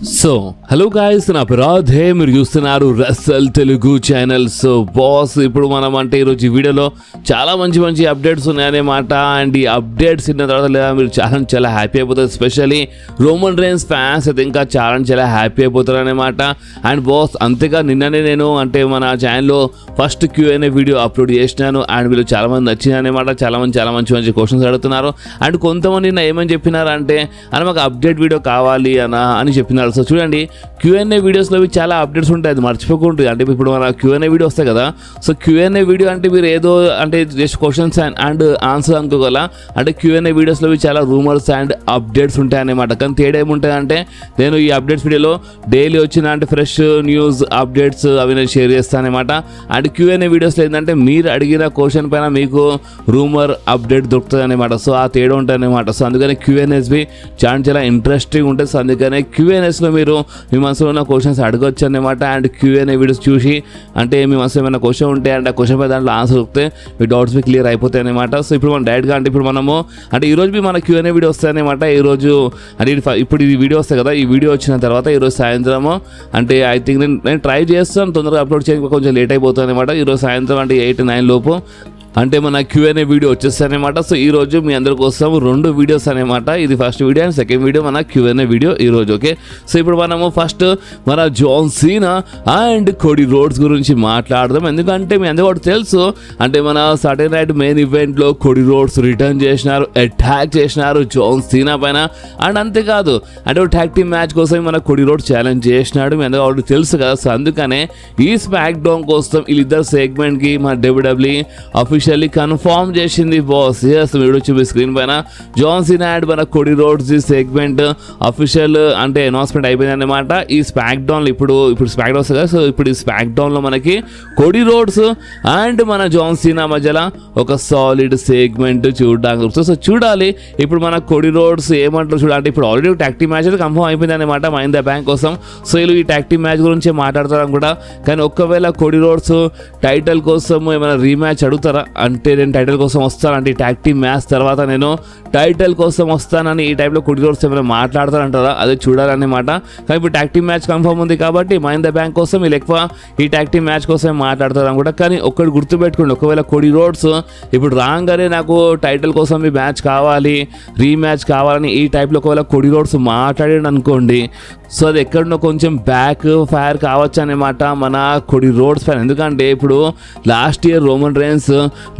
So hello guys, నా పేరాధే, మీరు చూస్తున్నారు Russell Telugu channel. So boss, ఇప్పుడు మనం అంటే ఈరోజు ఈ వీడియోలో చాలా మంచి అప్డేట్స్ ఉన్నాయన్నమాట. అండ్ ఈ అప్డేట్స్ ఇన్న తర్వాత లేదా మీరు చాలా హ్యాపీ అయిపోతారు. ఎస్పెషల్లీ రోమన్ రేన్స్ ఫ్యాన్స్ అయితే ఇంకా చాలా హ్యాపీ అయిపోతారు అనమాట. అండ్ బాస్, అంతేగా నిన్ననే నేను అంటే మన ఛానల్లో ఫస్ట్ Q&A వీడియో అప్లోడ్ చేసినాను. అండ్ వీళ్ళు చాలా మంది నచ్చినాయి అనమాట. చాలా మంచి క్వశ్చన్స్ అడుగుతున్నారు. అండ్ కొంతమంది నిన్న ఏమని చెప్పినారంటే అని మాకు అప్డేట్ వీడియో కావాలి అని చెప్పినారు. సో చూడండి, Q&A వీడియోస్లో చాలా అప్డేట్స్ ఉంటాయి, అది మర్చిపోకుండా. అంటే ఇప్పుడు మన Q&A వీడియో వస్తాయి కదా. సో Q&A వీడియో అంటే మీరు ఏదో అంటే జస్ట్ క్వశ్చన్స్ అండ్ ఆన్సర్ అనుకోగల. అంటే Q&A వీడియోస్లో చాలా రూమర్స్ అండ్ అప్డేట్స్ ఉంటాయి అన్నమాట. కానీ తేడా ఏముంటుందంటే నేను ఈ అప్డేట్స్ వీడియోలో డైలీ వచ్చిన అంటే ఫ్రెష్ న్యూస్ అప్డేట్స్ అవి నేను షేర్ చేస్తాను అనమాట. అండ్ Q&A వీడియోస్లో ఏంటంటే మీరు అడిగిన క్వశ్చన్ పైన మీకు రూమర్ అప్డేట్ దొరుకుతుంది అనమాట. సో ఆ తేడా ఉంటుంది అనమాట. సో అందుకని Q&As చాలా ఇంట్రెస్టింగ్ ఉంటుంది. సో అందుకనే Q&As మీరు మీ మనసులో ఉన్న క్వశ్చన్స్ అడగొచ్చు అనమాట. అండ్ Q&A వీడియోస్ చూసి అంటే మీ మనసులో ఏమైనా క్వశ్చన్ ఉంటే అండ్ ఆ క్వశ్చన్ పై దాంట్లో ఆన్సర్ దొరికితే మీ డౌట్స్ క్లియర్ అయిపోతాయి అనమాట. సో ఇప్పుడు మనం డైరెక్ట్గా అంటే ఇప్పుడు మనము అంటే ఈరోజు మన Q&A వీడియో వస్తాయన్నమాట. ఈరోజు అంటే ఇప్పుడు ఇది వీడియో వస్తాయి కదా, ఈ వీడియో వచ్చిన తర్వాత ఈరోజు సాయంత్రము అంటే ఐ థింక్ నేను ట్రై చేస్తాను తొందరగా అప్లోడ్ చేయడానికి, కొంచెం లేట్ అయిపోతుంది అనమాట. ఈరోజు సాయంత్రం అంటే 8-9 లోపు అంటే మన Q&A వీడియో వచ్చేస్తారనమాట. సో ఈ రోజు మీ అందరి కోసం 2 వీడియోస్ అనమాట. ఇది first video and second video మన Q&A వీడియో ఈరోజు. ఓకే, సో ఇప్పుడు మనము ఫస్ట్ మన John Cena and Cody Rhodes గురించి మాట్లాడదాం. ఎందుకంటే మీ అందరికీ తెలుసు అంటే మన సాటర్డే నైట్ మెయిన్ ఈవెంట్లో కోడీ రోడ్స్ రిటర్న్ చేసినారు, అటాక్ చేసినారు జాన్ సీనా పైన. అండ్ అంతేకాదు అంటే ట్యాగ్ టీమ్ మ్యాచ్ కోసం మన కోడీ రోడ్స్ ఛాలెంజ్ చేసినాడు, మీ అందరికీ తెలుసు కదా. సో అందుకనే ఈ స్మాక్ డౌన్ కోసం వీళ్ళిద్దరు సెగ్మెంట్కి మన WWE అఫీషియల్లీ కన్ఫర్మ్ చేసింది బాస్. మీరు చూపి స్క్రీన్ పైన జాన్ సీనా అండ్ మన కోడీ రోడ్స్ ఈ సెగ్మెంట్ అఫీషియల్ అంటే అనౌన్స్మెంట్ అయిపోయింది అనమాట. ఈ స్మాక్ డౌన్ ఇప్పుడు స్మాక్ డౌన్ కదా. సో ఇప్పుడు ఈ స్మాక్ డౌన్లో మనకి కోడీ రోడ్స్ అండ్ మన జాన్ సీనా మధ్యలో ఒక సాలిడ్ సెగ్మెంట్ చూడడానికి. సో చూడాలి ఇప్పుడు మన కోడీ రోడ్స్ ఏమంటారు చూడాలి. ఇప్పుడు ఆల్రెడీ ట్యాగ్ టీమ్ మ్యాచ్ అయితే కన్ఫర్మ్ అయిపోయింది అనమాట మహీంద్రా బ్యాంక్ కోసం. సో వీళ్ళు ఈ ట్యాగ్ టీమ్ మ్యాచ్ గురించి మాట్లాడతారు కూడా. కానీ ఒక్కవేళ కోడీ రోడ్స్ టైటిల్ కోసం ఏమైనా రీమ్యాచ్ అడుగుతారా అంటే నేను టైటిల్ కోసం వస్తానంటే ఈ ట్యాగ్ టీమ్ మ్యాచ్ తర్వాత నేను టైటిల్ కోసం వస్తానని ఈ టైప్లో కోడీ రోడ్స్ ఏమైనా మాట్లాడతారంటారా, అదే చూడాలన్నమాట. కానీ ఇప్పుడు ట్యాగ్ టీమ్ మ్యాచ్ కన్ఫర్మ్ ఉంది కాబట్టి మహీంద్రా బ్యాంక్ కోసం వీళ్ళు ఎక్కువ ఈ ట్యాగ్ టీమ్ మ్యాచ్ కోసం మాట్లాడతారు కూడా. కానీ ఒక్కటి గుర్తుపెట్టుకోండి, ఒకవేళ కోడీ రోడ్స్ ఇప్పుడు రాగానే నాకు టైటిల్ కోసం ఈ మ్యాచ్ కావాలి, రీమ్యాచ్ కావాలని ఈ టైప్లో ఒకవేళ కోడీ రోడ్స్ మాట్లాడాడు అనుకోండి, సో అది ఎక్కడో కొంచెం బ్యాక్ ఫైర్ కావచ్చు అనమాట మన కోడీ రోడ్స్ ఫ్యాన్. ఎందుకంటే ఇప్పుడు లాస్ట్ ఇయర్ రోమన్ రేన్స్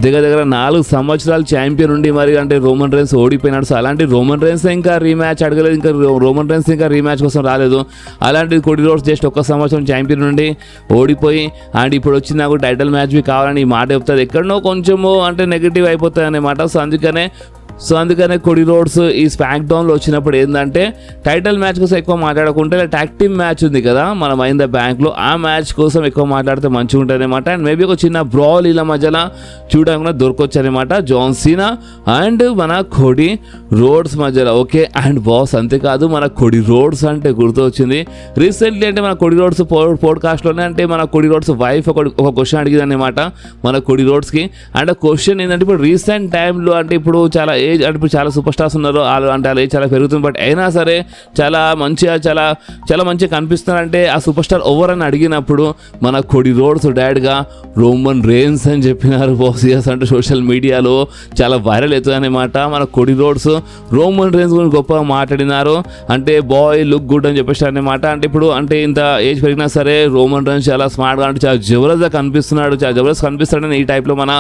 దగ్గర 4 సంవత్సరాలు ఛాంపియన్ ఉండి మరి అంటే రోమన్ రేన్స్ ఓడిపోయినాడు. సో అలాంటి రోమన్ రేన్స్ ఇంకా రీమ్యాచ్ అడగలేదు, ఇంకా రోమన్ రేన్స్ ఇంకా రీమ్యాచ్ కోసం రాలేదు. అలాంటి కోడీ రోడ్స్ జస్ట్ 1 సంవత్సరం ఛాంపియన్ నుండి ఓడిపోయి అండ్ ఇప్పుడు వచ్చి నాకు టైటిల్ మ్యాచ్ కావాలని ఈ మాట చెప్తుంది, ఎక్కడనో కొంచెము అంటే నెగిటివ్ అయిపోతాయి అన్నమాట. సో అందుకనే కోడీ రోడ్స్ ఈ స్మాక్ డౌన్లో వచ్చినప్పుడు ఏంటంటే టైటిల్ మ్యాచ్ కోసం ఎక్కువ మాట్లాడకుంటే ట్యాగ్ టీమ్ మ్యాచ్ ఉంది కదా మన మహీంద్రా బ్యాంక్లో, ఆ మ్యాచ్ కోసం ఎక్కువ మాట్లాడితే మంచిగా ఉంటుంది అనమాట. అండ్ మేబీ ఒక చిన్న బ్రాల్ ఇలా మధ్యలో చూడడానికి దొరకొచ్చు అనమాట జాన్ సీనా అండ్ మన కోడీ రోడ్స్ మధ్యలో. ఓకే, అండ్ బాస్ అంతేకాదు మన కోడీ రోడ్స్ అంటే గుర్తొచ్చింది రీసెంట్లీ అంటే మన కోడీ రోడ్స్ పోడ్కాస్ట్లోనే అంటే మన కోడీ రోడ్స్ వైఫ్ ఒక క్వశ్చన్ అడిగింది అనమాట మన కోడీ రోడ్స్కి. అండ్ ఆ క్వశ్చన్ ఏంటంటే ఇప్పుడు రీసెంట్ టైంలో అంటే ఇప్పుడు చాలా ఏజ్ అంటే ఇప్పుడు చాలా సూపర్ స్టార్స్ ఉన్నారు, అంటే వాళ్ళ ఏజ్ చాలా పెరుగుతుంది. బట్ అయినా సరే చాలా మంచిగా కనిపిస్తున్నారంటే ఆ సూపర్ స్టార్ ఓవర్ అని అడిగినప్పుడు మన కోడీ రోడ్స్ డాడ్గా రోమన్ రేన్స్ అని చెప్పినారు బాస్. అంటే సోషల్ మీడియాలో చాలా వైరల్ అవుతుంది అనమాట. మన కోడీ రోడ్స్ రోమన్ రేన్స్ గురించి గొప్పగా మాట్లాడినారు, అంటే బాయ్ లుక్ గుడ్ అని చెప్పేసి అనమాట. అంటే ఇప్పుడు అంటే ఇంత ఏజ్ పెరిగినా సరే రోమన్ రేన్స్ చాలా స్మార్ట్గా అంటే చాలా జబర్దస్త్గా కనిపిస్తాడని ఈ టైప్లో మన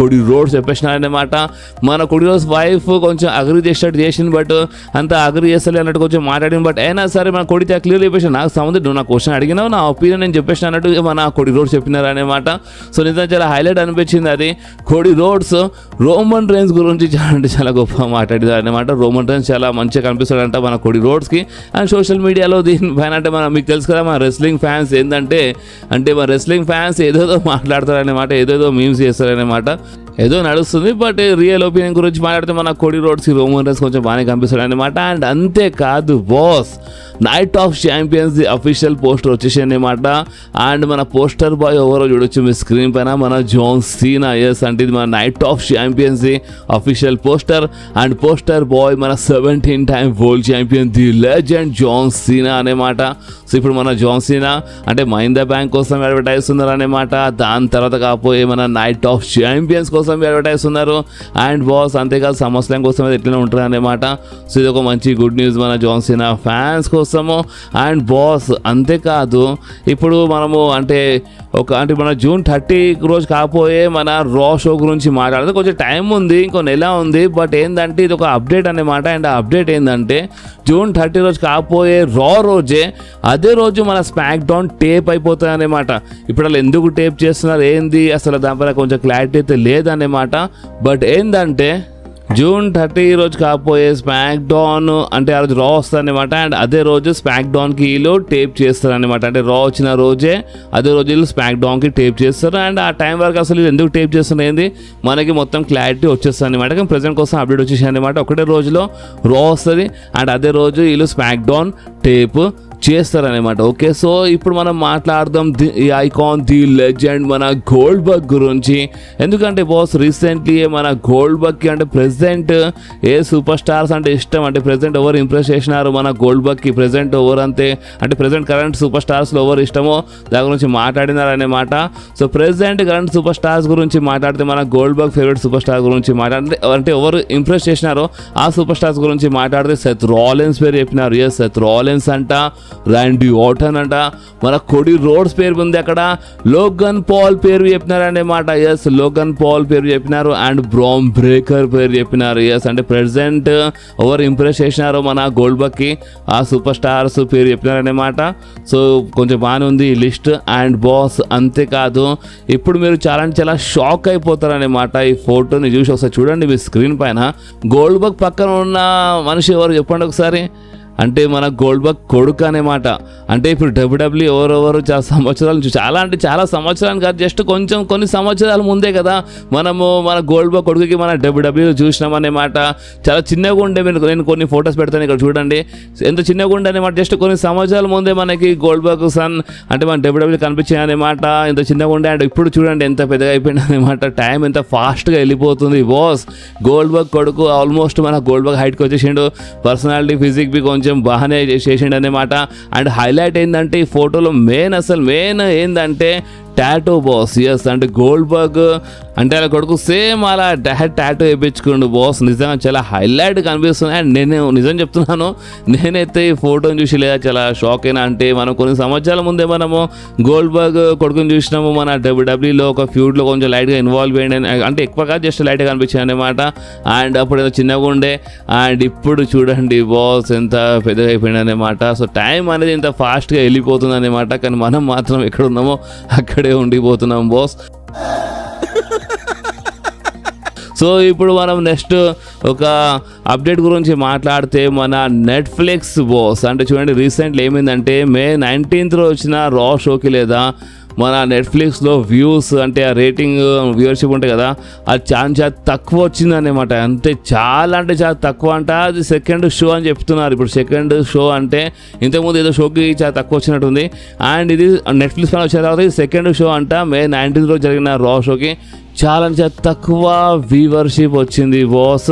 కోడీ రోడ్స్ చెప్పేసినారనమాట. మన కోడీ రోడ్స్ వైఫ్ కొంచెం అగ్రి చేసింది, బట్ అంత అగ్రి చేస్తలే అన్నట్టు కొంచెం మాట్లాడింది. బట్ అయినా సరే మన కోడీ క్లియర్ చెప్పేసి నాకు సంబంధం నువ్వు నా క్వశ్చన్ అడిగినావు, నా ఒపీనియన్ నేను చెప్పేసిన అన్నట్టు మన కోడీ రోడ్స్ చెప్పినారు అనమాట. సో నిజంగా చాలా హైలైట్ అనిపించింది అది. కోడీ రోడ్స్ రోమన్ రేన్స్ గురించి చాలా గొప్పగా మాట్లాడారు అనమాట. రోమన్ రేన్స్ చాలా మంచిగా కనిపిస్తాడంట మన కోడీ రోడ్స్కి. అండ్ సోషల్ మీడియాలో దీనిపైన అంటే మీకు తెలుసు కదా మన రెస్లింగ్ ఫ్యాన్స్ ఏంటంటే మన రెస్లింగ్ ఫ్యాన్స్ ఏదేదో మాట్లాడతారనమాట, ఏదేదో మీమ్స్ చేస్తారనమాట. ఏదో నడుస్తుంది. బట్ రియల్ ఒపీనియన్ గురించి మాట్లాడితే మన కోడి రోడ్స్ రోమన్ రైన్స్ కొంచెం బాగానే కనిపిస్తాడు అనమాట. అండ్ అంతేకాదు boss, night of champions the official poster వచ్చేసి అనమాట. అండ్ మన పోస్టర్ బాయ్ ఎవరో చూడొచ్చు మీ స్క్రీన్ పైన, మన జాన్ సీనా. ఎస్ అంటే ఇది మన night of champions the official poster. And poster boy మన 17 time world champion the legend John Cena అనమాట. సో ఇప్పుడు మన జాన్ సీనా అంటే మహీంద్రా బ్యాంక్ కోసం అడ్వర్టైజ్ ఉన్నారు అనమాట. దాని తర్వాత కాకపోయే మన నైట్ ఆఫ్ ఛాంపియన్స్ కోసం అడ్వర్టైజ్ ఉన్నారు. అండ్ బాస్ అంతేకాదు సమ్మర్స్లామ్ కోసం అయితే ఎట్లనే ఉంటుంది అనమాట. సో ఇది ఒక మంచి గుడ్ న్యూస్ మన జాన్ సీనా ఫ్యాన్స్ కోసము. అండ్ బాస్ అంతేకాదు ఇప్పుడు మనము అంటే మన జూన్ 30 రోజు కాకపోయే మన రా షో గురించి మాట్లాడితే కొంచెం టైం ఉంది, ఇంకో నెల ఉంది. బట్ ఏంటంటే ఇది ఒక అప్డేట్ అనమాట. అండ్ ఆ అప్డేట్ ఏంటంటే జూన్ 30 రోజు కాకపోయే రా రోజే అదే రోజు మన స్మాక్ డౌన్ టేప్ అయిపోతుంది అనమాట. ఇప్పుడు వాళ్ళు ఎందుకు టేప్ చేస్తున్నారు ఏంది అసలు దానిపైన కొంచెం క్లారిటీ అయితే లేదన్నమాట. బట్ ఏంటంటే జూన్ 30 రోజు కాకపోయే స్మాక్ డౌన్ అంటే ఆ రోజు రా వస్తుందన్నమాట. అండ్ అదే రోజు స్మాక్ డౌన్కి వీళ్ళు టేప్ చేస్తారు అనమాట. అంటే రా వచ్చిన రోజే అదే రోజు వీళ్ళు స్మాక్ డౌన్కి టేప్ చేస్తారు. అండ్ ఆ టైం వరకు అసలు వీళ్ళు ఎందుకు టేప్ చేస్తున్నారు ఏంది మనకి మొత్తం క్లారిటీ వచ్చేస్తుంది అనమాట. కానీ ప్రజెంట్ కోసం అప్డేట్ వచ్చేసి అనమాట. ఒకటే రోజులో రా వస్తుంది అండ్ అదే రోజు వీళ్ళు స్మాక్ డౌన్ టేప్ చేస్తారనమాట. ఓకే, సో ఇప్పుడు మనం మాట్లాడదాం ది ఐకాన్ ది లెజెండ్ మన గోల్డ్ బగ్ గురించి. ఎందుకంటే బాస్ రీసెంట్లీ మన గోల్డ్ బగ్కి అంటే ప్రెసెంట్ ఏ సూపర్ స్టార్స్ అంటే ఇష్టం అంటే ప్రెసెంట్ ఎవరు ఇంప్రెస్ చేసినారు మన గోల్డ్ బగ్కి, ప్రెసెంట్ ఎవరు అంటే ప్రెసెంట్ కరెంట్ సూపర్ స్టార్స్లో ఎవరు ఇష్టమో దాని గురించి మాట్లాడినారనమాట. So present current super stars గురించి మాట్లాడితే మన Goldberg favourite super star గురించి మాట్లాడితే అంటే ఎవరు ఇంప్రెస్ చేసినారో ఆ సూపర్ స్టార్స్ గురించి మాట్లాడితే సెత్ రాలిన్స్ పేరు చెప్పినారు. ఎస్ సెత్ రాలిన్స్ అంట, రాండీ ఆర్టన్ అంట, మన కోడి రోడ్స్ పేరు ఉంది అక్కడ, లోగన్ పాల్ పేరు చెప్పినారు అన్నమాట. ఎస్ లోగన్ పాల్ పేరు చెప్పినారు అండ్ బ్రామ్ బ్రేకర్ పేరు చెప్పినారు. ఎస్ అంటే ప్రెసెంట్ ఎవరు ఇంప్రెస్ చేసినారో మన గోల్డ్ బగ్కి ఆ సూపర్ స్టార్స్ పేరు చెప్పినారన్నమాట. సో కొంచెం బాగానే ఉంది ఈ లిస్ట్. అండ్ బాస్ అంతేకాదు ఇప్పుడు మీరు చాలా షాక్ అయిపోతారన్నమాట ఈ ఫోటోని చూసి. ఒకసారి చూడండి మీ స్క్రీన్ పైన గోల్డ్ బగ్ పక్కన ఉన్న మనిషి ఎవరు చెప్పండి ఒకసారి. అంటే మన గోల్డ్ బగ్ కొడుకు అనమాట. అంటే ఇప్పుడు డబ్ల్యూడబ్ల్యూ ఎవరెవరు చాలా సంవత్సరాల నుంచి చాలా సంవత్సరాలు కాదు జస్ట్ కొన్ని సంవత్సరాల ముందే కదా మనము మన గోల్డ్ బగ్ కొడుకుకి మన డబ్ల్యూడబ్ల్యూలో చూసినాం అనమాట. చాలా చిన్నగా ఉండే నేను కొన్ని ఫొటోస్ పెడతాను ఇక్కడ చూడండి ఎంత చిన్నగా ఉండే అనమాట. జస్ట్ కొన్ని సంవత్సరాల ముందే మనకి గోల్డ్ బగ్ సన్ అంటే మన డబ్ల్యూడబ్ల్యూ కనిపించాయి అనమాట. ఇంత చిన్నగా ఉండే అండ్ ఇప్పుడు చూడండి ఎంత పెద్దగా అయిపోయింది అనమాట. టైం ఎంత ఫాస్ట్గా వెళ్ళిపోతుంది బాస్. గోల్డ్ బగ్ కొడుకు ఆల్మోస్ట్ మన గోల్డ్ బగ్ హైట్కి వచ్చేసిండు. పర్సనాలిటీ ఫిజిక్ బి కొంచెం బాగానే చేసేసిండు అనమాట. అండ్ హైలైట్ ఏంటంటే ఈ ఫోటోలో మెయిన్ ఏంటంటే టాటూ బాస్. ఎస్ అంటే గోల్డ్ బగ్ అంటే అలా కొడుకు సేమ్ అలా టాటూ వేయించుకోండు బాస్. నిజంగా చాలా హైలైట్ కనిపిస్తుంది. అండ్ నేను నిజం చెప్తున్నాను నేనైతే ఈ ఫోటోని చూసి లేదా చాలా షాక్ అయినా. అంటే మనం కొన్ని సంవత్సరాల ముందే మనము గోల్డ్ బగ్ కొడుకుని చూసినాము మన డబ్ల్యూడబ్ల్యూలో ఒక ఫ్యూడ్లో కొంచెం లైట్గా ఇన్వాల్వ్ అయ్యింది అంటే ఎక్కువగా జస్ట్ లైట్గా కనిపించాయి అనమాట. అండ్ అప్పుడు ఏదో చిన్నగా ఉండే అండ్ ఇప్పుడు చూడండి బాస్ ఎంత పెద్దగా అయిపోయింది అనమాట. సో టైం అనేది ఇంత ఫాస్ట్గా వెళ్ళిపోతుంది అనమాట. కానీ మనం మాత్రం ఎక్కడ ఉన్నామో అక్కడే ఉండిపోతున్నాం బాస్. సో ఇప్పుడు మనం నెక్స్ట్ ఒక అప్డేట్ గురించి మాట్లాడితే మన నెట్ఫ్లిక్స్ బాస్ అంటే చూడండి రీసెంట్లీ ఏమైందంటే May 19th వచ్చిన రా షోకి లేదా మన నెట్ఫ్లిక్స్లో వ్యూస్ అంటే ఆ రేటింగ్ వ్యూవర్షిప్ ఉంటాయి కదా అది చాలా తక్కువ వచ్చిందన్నమాట. అంటే చాలా తక్కువ అంట. అది సెకండ్ షో అని చెప్తున్నారు. ఇప్పుడు సెకండ్ షో అంటే ఇంతకుముందు ఏదో షోకి చాలా తక్కువ వచ్చినట్టుంది. అండ్ ఇది నెట్ఫ్లిక్స్ పైన వచ్చిన తర్వాత ఇది సెకండ్ షో అంట. May 19th జరిగిన రా షోకి చాలా తక్కువ వ్యూవర్షిప్ వచ్చింది బాస్.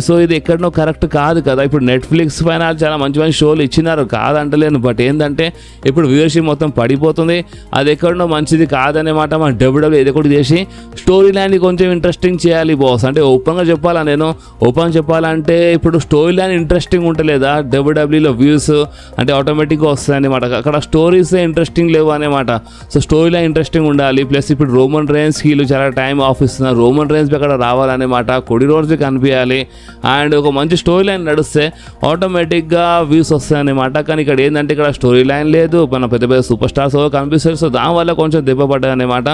సో ఇది ఎక్కడనో కరెక్ట్ కాదు కదా. ఇప్పుడు నెట్ఫ్లిక్స్ పైన చాలా మంచి షోలు ఇచ్చినారు కాదంటలేను. బట్ ఏంటంటే ఇప్పుడు వ్యూవర్షిప్ మొత్తం పడిపోతుంది. అది ఎక్కడనో మంచిది కాదన్నమాట. మన డబ్ల్యూడబ్ల్యూ ఏదో ఒకటి చేసి స్టోరీ లైన్ కొంచెం ఇంట్రెస్టింగ్ చేయాలి బాస్. అంటే ఓపెన్గా చెప్పాలా నేను చెప్పాలంటే ఇప్పుడు స్టోరీ లైన్ ఇంట్రెస్టింగ్ ఉంటలేదా డబ్ల్యూడబ్ల్యూలో వ్యూస్ అంటే ఆటోమేటిక్గా వస్తాయి అనమాట. అక్కడ స్టోరీస్ ఇంట్రెస్టింగ్ లేవు అనమాట. సో స్టోరీ లైన్ ఇంట్రెస్టింగ్ ఉండాలి. ప్లస్ ఇప్పుడు రోమన్ రైన్స్ వీళ్ళు చాలా టైం ఆఫ్ ఇస్తున్నారు. రోమన్ రైన్స్ అక్కడ రావాలన్నమాట. కోడి రోడ్స్ కనిపించాలి అండ్ ఒక మంచి స్టోరీ లైన్ నడిస్తే ఆటోమేటిక్గా వ్యూస్ వస్తాయన్నమాట. కానీ ఇక్కడ ఏంటంటే ఇక్కడ స్టోరీ లైన్ లేదు. మన పెద్ద సూపర్ స్టార్స్ కనిపిస్తారు. సో దానివల్ల కొంచెం దెబ్బ పడ్డాయి అనమాట.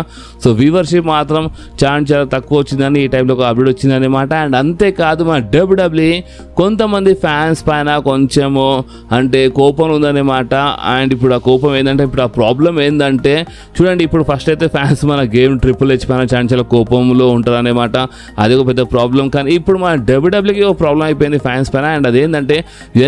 సో వ్యూవర్షిప్ మాత్రం చాలా తక్కువ వచ్చిందని ఈ టైంలో ఒక అప్డేట్ వచ్చిందనమాట. అండ్ అంతేకాదు మన డబ్ల్యూడబ్ల్యూ కొంతమంది ఫ్యాన్స్ పైన కొంచెము అంటే కోపం ఉందన్నమాట. అండ్ ఇప్పుడు ఆ కోపం ఏంటంటే ఇప్పుడు ఆ ప్రాబ్లం ఏంటంటే చూడండి ఇప్పుడు ఫస్ట్ అయితే ఫ్యాన్స్ మన గేమ్ ట్రిపుల్ హెచ్ పైన చాలా చాలా కోపంలో ఉంటారు అనమాట. అది ఒక పెద్ద ప్రాబ్లం. కానీ ఇప్పుడు మన డబ్ల్యూడబ్ల్యూకి ఒక ప్రాబ్లం అయిపోయింది ఫ్యాన్స్ పైన. అండ్ అదేంటంటే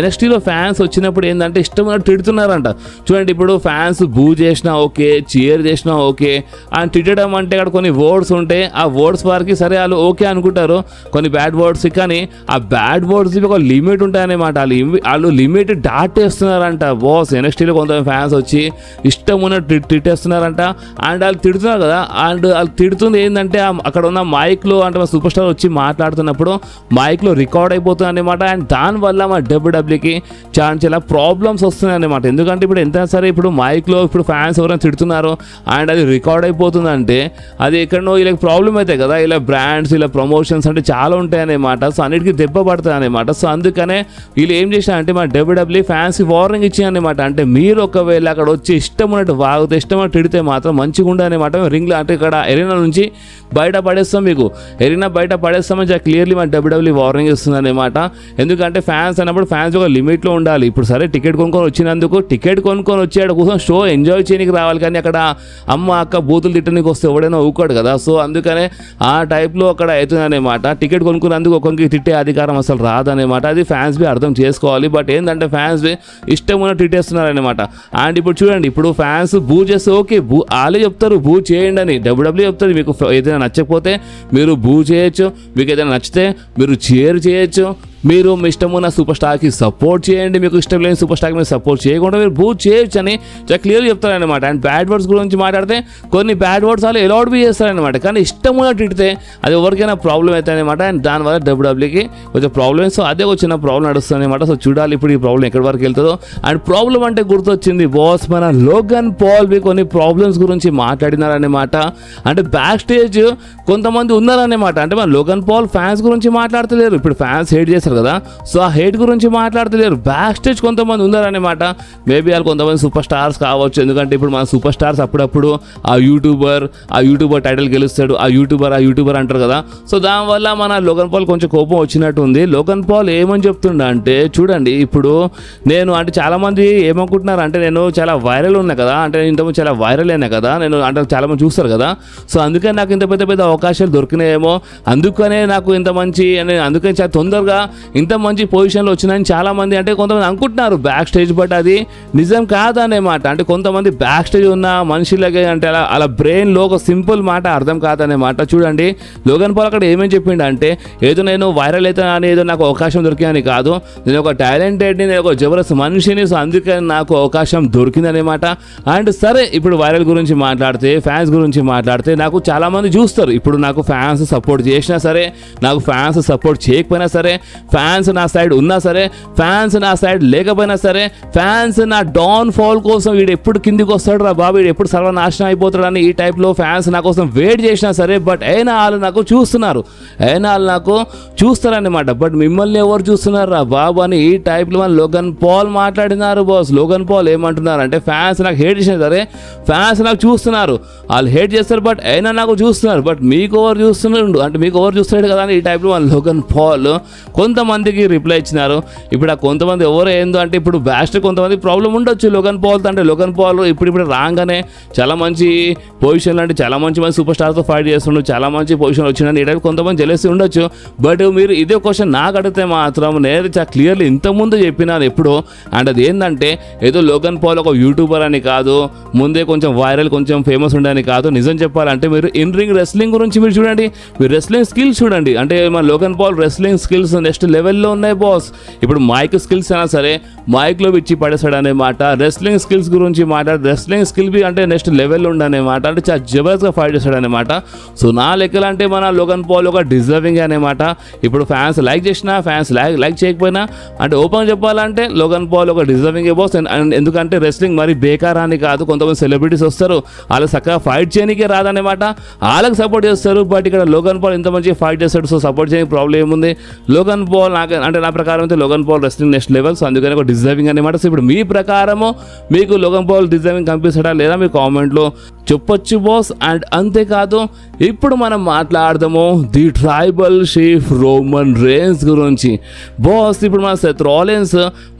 NXTలో ఫ్యాన్స్ వచ్చినప్పుడు ఏంటంటే ఇష్టమైన తిడుతున్నారంట. చూడండి, ఇప్పుడు ఫ్యాన్స్ బూ చేసినా ఓకే, చీర్ చేసినా ఓకే, అండ్ తిట్టడం అంటే అక్కడ కొన్ని వర్డ్స్ ఉంటాయి. ఆ వర్డ్స్ వారికి సరే వాళ్ళు ఓకే అనుకుంటారు, కొన్ని బ్యాడ్ వర్డ్స్. కానీ ఆ బ్యాడ్ వర్డ్స్ ఒక లిమిట్ ఉంటాయన్నమాట. వాళ్ళు లిమిట్ దాటేస్తున్నారంట బాస్. NXTలో కొంతమంది ఫ్యాన్స్ వచ్చి ఇష్టం ఉన్న తిట్టేస్తున్నారంట. అండ్ వాళ్ళు తిడుతున్నారు కదా, అండ్ వాళ్ళు తిడుతుంది ఏంటంటే అక్కడ ఉన్న మైక్లో అంటే మా సూపర్ స్టార్ వచ్చి మాట్లాడుతున్నప్పుడు మైక్లో రికార్డ్ అయిపోతుంది అనమాట. అండ్ దానివల్ల మా డబ్ల్యూడబ్ల్యూకి చాలా ప్రాబ్లమ్స్ వస్తున్నాయి అనమాట. ఎందుకంటే ఇప్పుడు ఎంత సరే ఇప్పుడు మైక్లో ఇప్పుడు ఫ్యాన్స్ ఎవరైనా తిడుతున్నారు అండ్ అది రికార్డ్ అయిపోతుందంటే అది ఎక్కడో ఇలా ప్రాబ్లం అవుతాయి కదా. ఇలా బ్రాండ్స్ ఇలా ప్రమోషన్స్ అంటే చాలా ఉంటాయి అనమాట. సో అన్నిటికీ దెబ్బ పడుతుంది అనమాట. సో అందుకనే వీళ్ళు ఏం చేశారంటే మా డబ్ల్యూడబ్ల్యూ ఫ్యాన్స్కి వార్నింగ్ ఇచ్చాయన్నమాట. అంటే మీరు ఒకవేళ అక్కడ వచ్చి ఇష్టం ఉన్నట్టు వాగితే ఇష్టం ఉన్నట్టు తిడితే మాత్రం మంచిగా ఉండదన్నమాట. రింగ్లో అంటే ఇక్కడ ఎరీనా నుంచి బయట పడేస్తాం, మీకు ఎరీనా బయట పడేస్తామని క్లియర్లీ మా డబ్ల్యూడబ్ల్యూ వార్నింగ్ ఇస్తుంది అనమాట. ఎందుకంటే ఫ్యాన్స్ అన్నప్పుడు ఫ్యాన్స్ ఒక లిమిట్లో ఉండాలి. ఇప్పుడు సరే టికెట్ కొనుక్కొని వచ్చినందుకు టికెట్ కొనుక్కొని వచ్చేట కోసం షో ఎంజాయ్ చేయడానికి రావాలి. కానీ అక్కడ అమ్మ అక్క బూతులు తిట్టడానికి వస్తే ఎవడైనా ఊకోడు కదా. సో అందుకనే ఆ టైప్లో అక్కడ అవుతుందన్నమాట. టికెట్ కొనుక్కున్నందుకు ఒకరికి తిట్టే అధికారం అసలు రాదన్నమాట. అది ఫ్యాన్స్ బి అర్థం చేసుకోవాలి. బట్ ఏంటంటే ఫ్యాన్స్ బి ఇష్టం ఉన్న తిట్టేస్తున్నారనమాట. అండ్ ఇప్పుడు చూడండి, ఇప్పుడు ఫ్యాన్స్ బూ చేస్తే ఓకే, వాళ్ళే చెప్తారు బూ చేయండి అని. డబ్ల్యూడబ్ల్యూ చెప్తారు మీకు ఏదైనా నచ్చకపోతే మీరు బూ చేయొచ్చు, మీకు ఏదైనా నచ్చితే మీరు చీర్ చేయొచ్చు, మీరు మీ ఇష్టం ఉన్న సూపర్ స్టార్కి సపోర్ట్ చేయండి, మీకు ఇష్టం లేని సూపర్ స్టార్కి మీరు సపోర్ట్ చేయకుండా మీరు బూ చేయొచ్చు అని చాలా క్లియర్ చెప్తారనమాట. అండ్ బ్యాడ్ వర్డ్స్ గురించి మాట్లాడితే కొన్ని బ్యాడ్ వర్డ్స్ వాళ్ళు అలౌడ్ బి చేస్తారనమాట. కానీ ఇష్టం ఉన్నట్టు తిడితే అది ఎవరికైనా ప్రాబ్లం అవుతుంది అనమాట. అండ్ దానివల్ల డబ్ల్యూడబ్ల్యూకి కొంచెం ప్రాబ్లమ్. సో అదే ఒక చిన్న ప్రాబ్లం నడుస్తుంది అనమాట. సో చూడాలి ఇప్పుడు ఈ ప్రాబ్లం ఎక్కడి వరకు వెళ్తుందో. అండ్ ప్రాబ్లం అంటే గుర్తొచ్చింది బాస్, మన లోగన్ పాల్ బి కొన్ని ప్రాబ్లమ్స్ గురించి మాట్లాడినారనమాట. అంటే బ్యాక్ స్టేజ్ కొంతమంది ఉన్నారనమాట. అంటే మన లోగన్ పాల్ ఫ్యాన్స్ గురించి మాట్లాడతలేరు. ఇప్పుడు ఫ్యాన్స్ హేట్ చేస్తారు కదా, సో ఆ హేట్ గురించి మాట్లాడతలేరు. బ్యాక్ స్టేజ్ కొంతమంది ఉన్నారనమాట. మేబీ వాళ్ళు కొంతమంది సూపర్ స్టార్స్ కావచ్చు. ఎందుకంటే ఇప్పుడు మన సూపర్ స్టార్స్ అప్పుడప్పుడు ఆ యూట్యూబర్ టైటిల్ గెలుస్తాడు, ఆ యూట్యూబర్ అంటారు కదా. సో దానివల్ల మన లోగన్ పాల్ కొంచెం కోపం వచ్చినట్టు ఉంది. లోగన్ పాల్ ఏమని చెప్తుండ అంటే చూడండి, ఇప్పుడు నేను అంటే చాలా మంది ఏమనుకుంటున్నారు అంటే నేను చాలా వైరల్ ఉన్నా కదా, అంటే ఇంతకుముందు చాలా వైరల్ అయినా కదా నేను, అంటే చాలా మంది చూస్తారు కదా. సో అందుకని నాకు ఇంత పెద్ద పెద్ద అవకాశాలు దొరికినాయేమో, అందుకనే నాకు ఇంత మంచి అందుకని చాలా తొందరగా ఇంత మంచి పొజిషన్లో వచ్చినాయని చాలామంది అంటే కొంతమంది అనుకుంటున్నారు బ్యాక్ స్టేజ్. బట్ అది నిజం కాదనేమాట. అంటే కొంతమంది బ్యాక్ స్టేజ్ ఉన్న మనుషులకి అంటే అలా బ్రెయిన్లో ఒక సింపుల్ మాట అర్థం కాదనేమాట. చూడండి, లోగన్ పాల్ అక్కడ ఏమేమి చెప్పిండు అంటే ఏదో నేను వైరల్ అవుతాను అని ఏదో నాకు అవకాశం దొరికిందని కాదు, నేను ఒక టాలెంటెడ్ని, నేను ఒక జబర్దస్త్ మనిషిని, సో అందుకని నాకు అవకాశం దొరికిందనమాట. అండ్ సరే ఇప్పుడు వైరల్ గురించి మాట్లాడితే, ఫ్యాన్స్ గురించి మాట్లాడితే నాకు చాలామంది చూస్తారు. ఇప్పుడు నాకు ఫ్యాన్స్ సపోర్ట్ చేసినా సరే, నాకు ఫ్యాన్స్ సపోర్ట్ చేయకపోయినా సరే, ఫ్యాన్స్ నా సైడ్ ఉన్నా సరే, ఫ్యాన్స్ నా సైడ్ లేకపోయినా సరే, ఫ్యాన్స్ నా డౌన్ ఫాల్ కోసం వీడు ఎప్పుడు కిందికి వస్తాడు రా బాబు, వీడు ఎప్పుడు సర్వనాశనం అయిపోతాడు అని ఈ టైప్లో ఫ్యాన్స్ నా కోసం వెయిట్ చేసినా సరే, బట్ అయినా వాళ్ళు నాకు చూస్తారన్నమాట. బట్ మిమ్మల్ని ఎవరు చూస్తున్నారు రా బాబు అని ఈ టైప్లో మన లోగన్ పాల్ మాట్లాడినారు బాస్. లోగన్ పాల్ ఏమంటున్నారు అంటే ఫ్యాన్స్ నాకు హేట్ చేసినా సరే, ఫ్యాన్స్ నాకు చూస్తున్నారు, వాళ్ళు హేట్ చేస్తారు బట్ అయినా నాకు చూస్తున్నారు, బట్ మీకు ఎవరు చూస్తున్నాడు అంటే మీకు ఎవరు చూస్తాడు కదా అని ఈ టైప్లో మన లోగన్ పాల్ కొంతమందికి రిప్లై ఇచ్చినారు. ఇప్పుడు ఆ కొంతమంది ఎవరు ఏందో అంటే ఇప్పుడు బ్యాస్ట్ కొంతమంది ప్రాబ్లం ఉండొచ్చు లోగన్ పాల్. అంటే లోగన్ పాల్ ఇప్పుడు రాగానే చాలా మంచి పొజిషన్లో అంటే చాలా మంచి సూపర్ స్టార్తో ఫైట్ చేస్తుండడు, చాలా మంచి పొజిషన్ వచ్చిందని ఈ టైప్ కొంతమంది జెలసి ఉండొచ్చు. బట్ మీరు ఇదే క్వశ్చన్ నాకు అడిగితే మాత్రం నేను చాలా క్లియర్లీ ఇంతకుముందు చెప్పినాను ఎప్పుడు. అండ్ అది ఏంటంటే ఏదో లోగన్ పాల్ ఒక యూట్యూబర్ అని కాదు, ముందే కొంచెం వైరల్ కొంచెం ఫేమస్ ఉండని కాదు. నిజం చెప్పాలంటే మీరు ఇన్ రింగ్ రెస్లింగ్ గురించి మీరు చూడండి, మీరు రెస్లింగ్ స్కిల్స్ చూడండి. అంటే మన Logan Paul wrestling skills next లెవెల్లో ఉన్నాయి బాస్. ఇప్పుడు మైక్ స్కిల్స్ అయినా సరే మైక్లో ఇచ్చి పడేస్తాడు అనేమాట. రెస్లింగ్ స్కిల్స్ గురించి రెస్లింగ్ స్కిల్ బి అంటే నెక్స్ట్ లెవెల్లో ఉండనేమాట. అంటే చాలా జబర్దస్త్గా ఫైట్ చేస్తాడు అనమాట. సో నా లెక్కలు అంటే మన లోగన్ పాల్ ఒక డిజర్వింగ్ అనమాట. ఇప్పుడు ఫ్యాన్స్ లైక్ చేసినా, ఫ్యాన్స్ లైక్ చేయకపోయినా అంటే ఓపెన్ చెప్పాలంటే లోగన్ పాల్ ఒక డిజర్వింగ్ బాస్. ఎందుకంటే రెస్లింగ్ మరి బేకార్ అని కాదు, కొంతమంది సెలబ్రిటీస్ వస్తారు వాళ్ళకి చక్కగా ఫైట్ చేయడానికే రాదనమాట, వాళ్ళకి సపోర్ట్ చేస్తారు. బట్ ఇక్కడ లోగన్ పాల్ ఇంత మంచిగా ఫైట్ చేస్తాడు, సో సపోర్ట్ చేయడానికి ప్రాబ్లం ఏముంది. లోగన్ పాల్ అంటే నా ప్రకారం అయితే Logan Paul wrestling next level, so అందుకని ఒక డిజర్వింగ్ అనమాట. సో ఇప్పుడు మీ ప్రకారము మీకు లోగన్ పాల్ డిజర్వింగ్ కనిపిస్తాడా లేదా మీ కామెంట్లో చెప్పొచ్చు బాస్. అండ్ అంతేకాదు ఇప్పుడు మనం మాట్లాడదాము the tribal chief Roman rains గురించి. బాస్ ఇప్పుడు మన Seth Rollins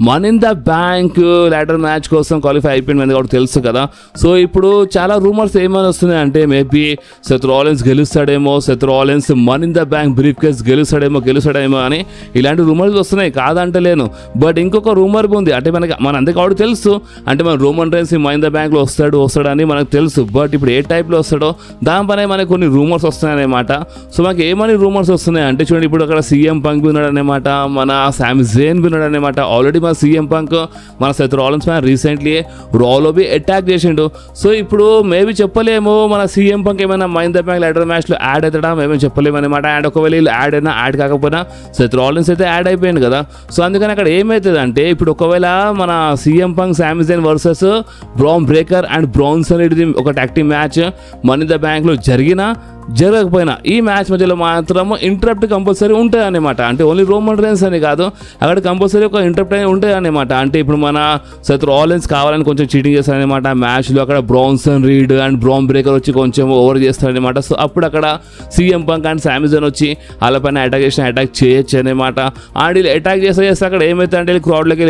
money in the bank ladder match కోసం క్వాలిఫై అయిపోయింది కాబట్టి తెలుసు కదా. సో ఇప్పుడు చాలా రూమర్స్ ఏమైనా వస్తున్నాయి అంటే మేబీ సెత్ రాలిన్స్ గెలుస్తాడేమో, Seth Rollins money in the bank briefcase గెలుస్తాడేమో అని ఇలాంటి రూమర్స్ వస్తున్నాయి, కాదంటలేను. బట్ ఇంకొక రూమర్ ఉంది అంటే మన అంతే కాబట్టి తెలుసు అంటే మన Roman rains money in the బ్యాంక్లో వస్తాడని మనకు తెలుసు. బట్ ఇప్పుడు ఏ టైప్లో వస్తాడో దానిపైన మనకి కొన్ని రూమర్స్ వస్తున్నాయన్నమాట. సో మనకి ఏమని రూమర్స్ వస్తున్నాయి అంటే చూడండి, ఇప్పుడు అక్కడ సీఎం పంక్ విన్నాడు అనమాట, మన సామి జేన్ విన్నాడు అనమాట. ఆల్రెడీ మన సీఎం పంక్ మన సెత్ రాలిన్స్ పైన రీసెంట్లీ రాలో బి అటాక్ చేసిండు. సో ఇప్పుడు మేబీ చెప్పలేము మన సీఎం పంక్ ఏమైనా మైన్ ద బ్యాంక్ లాడర్ మ్యాచ్లో యాడ్ అవుతాడా మేమేం చెప్పలేము అనమాట. అండ్ ఒకవేళ వీళ్ళు యాడ్ అయినా యాడ్ కాకపోయినా సెత్ రాలిన్స్ అయితే యాడ్ అయిపోయింది కదా. సో అందుకని అక్కడ ఏమవుతుంది అంటే ఇప్పుడు ఒకవేళ మన CM Punk Sami Zayn versus Bron Breakker and Bronson అనేది ఒక టాక్టివ్ మ్యాచ్ మనీ ద బ్యాంక్లో జరగకపోయినా ఈ మ్యాచ్ మధ్యలో మాత్రం ఇంటరప్ట్ కంపల్సరీ ఉంటుంది అనమాట. అంటే ఓన్లీ రోమన్ రేన్స్ అని కాదు, అక్కడ కంపల్సరీ ఒక ఇంటరప్ట్ అనేది ఉంటుంది అనమాట. అంటే ఇప్పుడు మన సెత్ రాలిన్స్ కావాలని కొంచెం చీటింగ్ చేస్తారనమాట మ్యాచ్లో. అక్కడ Branson read and bran breaker వచ్చి కొంచెం ఓవర్ చేస్తారనమాట. సో అప్పుడు అక్కడ సీఎం పంక్ అండ్ సామి జేన్ వచ్చి వాళ్ళపైన అటాక్ చేయొచ్చు అనమాట. అండ్ వీళ్ళు అటాక్ చేస్తే అక్కడ ఏమైతే అంటే క్రౌడ్లోకి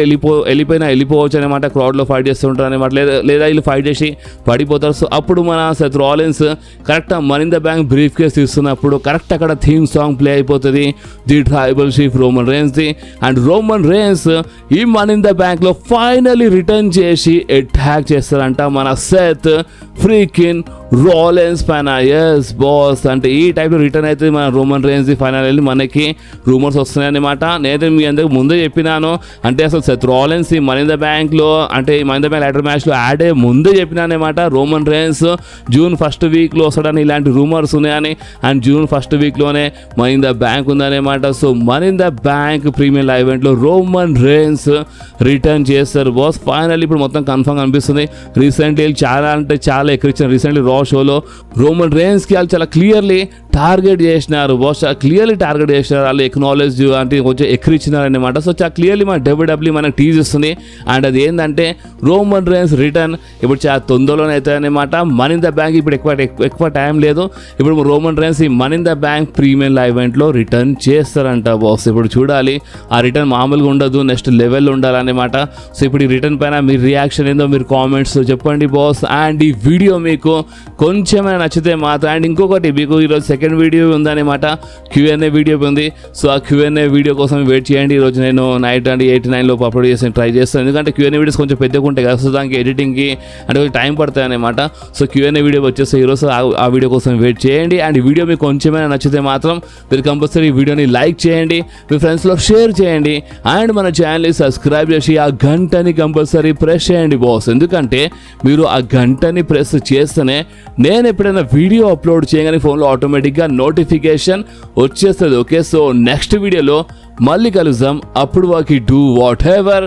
వెళ్ళిపోవచ్చు అనమాట. క్రౌడ్లో ఫైట్ చేస్తుంటారు అనమాట, లేదా వీళ్ళు ఫైట్ చేసి పడిపోతారు. సో అప్పుడు మన Seth Rollins correct money in the bank brief case ఇస్తున్నప్పుడు కరెక్ట్ అక్కడ థీమ్ సాంగ్ ప్లే అయిపోతుంది the tribal chief Roman rains the. And Roman rains ఈ మనీ ఇన్ ద బ్యాంక్లో ఫైనలీ రిటర్న్ చేసి అటాక్ చేస్తారంట మన సెత్ ఫ్రీకిన్ రాలిన్స్ పైన. Yes boss, అంటే ఈ టైప్లో రిటర్న్ అయితే మన రోమన్ రేన్స్ ది ఫైనల్ మనకి రూమర్స్ వస్తున్నాయి అనమాట. నేనైతే మీ అందరికి ముందే చెప్పినాను, అంటే అసలు సెత్ రాలిన్స్ ఈ మనీ ఇన్ ద బ్యాంక్లో అంటే money in the bank ladder మ్యాచ్లో యాడ్ అయ్యే ముందే చెప్పినాను అనమాట. రోమన్ రేన్స్ జూన్ 1st వీక్లో వస్తాడని ఇలాంటి రూమర్స్ ఉన్నాయని. అండ్ జూన్ 1st వీక్లోనే మనీ ఇన్ ద బ్యాంక్ ఉందన్నమాట. So money in the bank premium live ఈవెంట్లో రోమన్ రేన్స్ రిటర్న్ చేస్తారు బాస్. ఫైనల్ ఇప్పుడు మొత్తం కన్ఫర్మ్ అనిపిస్తుంది. రీసెంట్లీ చాలా ఎక్కిరించారు. రీసెంట్లీ రా షోలో రోమన్ రేన్స్కి వాళ్ళు చాలా క్లియర్లీ టార్గెట్ చేసినారు బాస్, చాలా క్లియర్లీ టార్గెట్ చేసినారు. వాళ్ళు ఎక్నాలెడ్జ్ అంటే కొంచెం ఎక్కిరించినారు అనమాట. సో చాలా క్లియర్లీ మన WWE మనకు టీజ్ ఇస్తుంది. అండ్ అది ఏంటంటే రోమన్ రేన్స్ రిటర్న్ ఇప్పుడు చాలా తొందరలోనే అవుతుంది అనమాట. మనీ ఇన్ ద బ్యాంక్ ఇప్పుడు ఎక్కువ టైం లేదు. ఇప్పుడు రోమన్ రేన్స్ ఈ money in the bank premium live ఈవెంట్లో రిటర్న్ చేస్తారంట బాస్. ఇప్పుడు చూడాలి, ఆ రిటర్న్ మామూలుగా ఉండదు, నెక్స్ట్ లెవెల్ ఉండాలన్నమాట. సో ఇప్పుడు ఈ రిటర్న్ పైన మీ రియాక్షన్ ఏందో మీరు కామెంట్స్ చెప్పండి బాస్. అండ్ ఈ వీడియో మీకు కొంచెమైనా నచ్చితే మాత్రం, అండ్ ఇంకొకటి మీకు ఈరోజు సెకండ్ వీడియో ఉందన్నమాట, Q&A వీడియో ఉంది. సో ఆ Q&A వీడియో కోసం వెయిట్ చేయండి. ఈరోజు నేను నైట్ అంటే 8-9 లోపు అప్లోడ్ చేసి ట్రై చేస్తాను, ఎందుకంటే Q&A వీడియోస్ కొంచెం పెద్దగా ఉంటాయి కదా. సో దానికి ఎడిటింగ్కి అంటే కొంచెం టైం పడుతుంది అనమాట. సో Q&A వీడియో వచ్చేస్తే ఈరోజు ఆ వీడియో కోసం వెయిట్ చేయండి. అండ్ ఈ వీడియో మీకు కొంచెమైనా నచ్చితే మాత్రం మీరు కంపల్సరీ ఈ వీడియోని లైక్ చేయండి, మీ ఫ్రెండ్స్లో షేర్ చేయండి, అండ్ మన ఛానల్ని సబ్స్క్రైబ్ చేసి ఆ గంటని కంపల్సరీ ప్రెస్ చేయండి బాస్. ఎందుకంటే మీరు ఆ గంటని ప్రెస్ చేస్తేనే నేను ఎప్పుడైనా వీడియో అప్లోడ్ చేయగానే ఫోన్లో ఆటోమేటిక్గా నోటిఫికేషన్ వచ్చేస్తుంది. ఓకే, సో నెక్స్ట్ వీడియోలో మళ్ళీ కలుద్దాం. అప్పుడు వాకి do whatever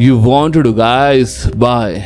you want to do guys. Bye.